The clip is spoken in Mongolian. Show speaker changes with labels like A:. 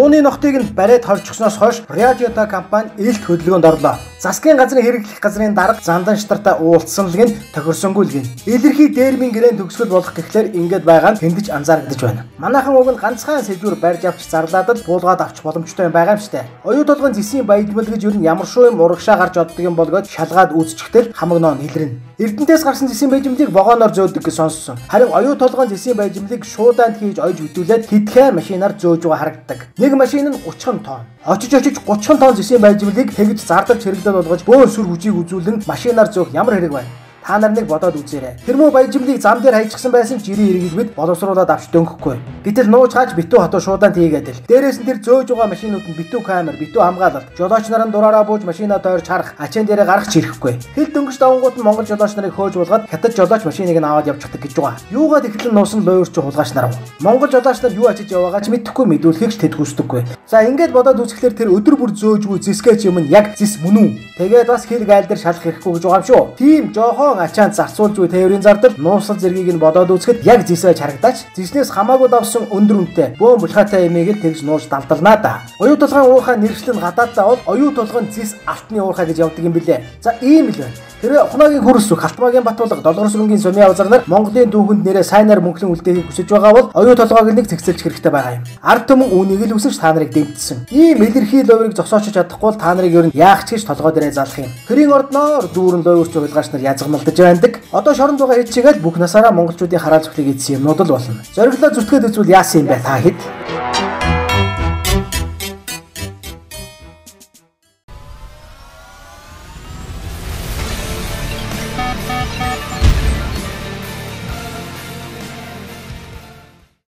A: Тууны ногтыг нь бариад хорчихсноос хойш Riagiota компани илт хөдөлгөөнд орлоо. Засгийн газрын хэрэглэх газрын дарга зандан штартаа уулзсан л гин тохирсонгүй л гин. Илэрхий дээрмийн гэрээнд төгсгөл болох гэхлээр ингээд байгаа нь тэндэж анзаарэгдэж байна. Манайхан уг нь ганцхан сэдвэр барьж авч зарлаад л буулгаад авч боломжтой юм байгаа юм штэ. Оюу толгойн зэсийн баяжмал гэж юу н ямар шуу юм урагшаа гарч оддог юм болгоод шалгаад үзчихтэл хамаг ноон илэрнэ. Эрдэнтээс гарсан зэсийн баяжмлыг вагоноор зөөдөг гэж сонссон. Харин оюу толгойн зэсийн баяжмлыг шуудаанд хийж ойж хөдөлээд хэдхэн машинаар зөөж байгаа харагддаг. Нэг машин нь 30 тонн. Очиж 30 тонн зэсийн баяжмлыг тэгж зардал чирэгдэл болгож бөөн сүр хүчийг үзүүлэн машинаар зөөх ямар хэрэг байна? Та нар нэг бодоод үзээрэй. Тэрмүү баяжмлыг зам дээр хайчихсан байсан ч 90 эргэлбэд боловсруулаад авч дөнгөхгүй. Гэтэл нууж хааж битүү хотоо шуудаан тийгээд л. Дээрээс нь тэр зөөж байгаа машинууд нь битүү камер, битүү хамгаалалт. Жолооч нар нь дураараа бууж машинаа тойрч харах, ачаан дээрээ гарах ч ирэхгүй. Хэл дөнгөж давангууд нь монгол жолооч нарыг хөөж булгаад хятад жолооч машиныг нь аваад явчихдаг гэж байгаа. Юугаад ихлэн нуусан луйрч хулгайч нар вэ? Монгол жолооч нар юу ачиж яваагаа ч мэдэхгүй мэдүүлэхийг ч тэтгэвчдэггүй. За ингээд бодоод үзэхлээр тэр өдөр бүр зөөжгүй зэсгээч юм нь яг зэс мөн үү? Тэгээд бас хэл гайл дээр шалах хэрэггүй гэж байгаа юм шүү. Тийм жоохон ачаанд зарцуулж буй тээврийн зардал нууцлал зэргийг нь бодоод үзэхэд яг зэсэж харагдаач. Зэснээс хамаагүй давсан өндөр үнэтэй бөөн булхаатай эмээг л тэгж нууж далдалнаа да. Оюу толгойн уурхай нэршлэн гадаадаа бол оюу толгойн зэс алтны уурхай гэж явдаг юм билээ. За ийм л байна. Тэр Ухнагийн хөрс Халтмаагийн Батбулга Долгор сүрэнгийн Сумын авзар нар Монголын дүүхэнд нэрээ сайнаар мөнхлөн үлдээхийг хүсэж байгаа бол оюу толгойг нэг цэгцэлж хэрэгтэй байгаа юм. Ард түмэн үүнийг л үсэж та нарыг дэмжсэн. Ийм илэрхий ловрыг зогсоочж чадахгүй бол та нарыг ер нь яах ч гэж толгой дээрээ залах юм. Тэрийн ордноор дүүрэн ловрч хулгайч нар язгамалдаж байдаг. Одоо шоронд байгаа хэд чигээл бүх насаараа монголчуудын хараал зүхлийг эзсэн юмнууд л болно. Зориглоо зүтгээд үзвэл яасан юм бэ та хэд?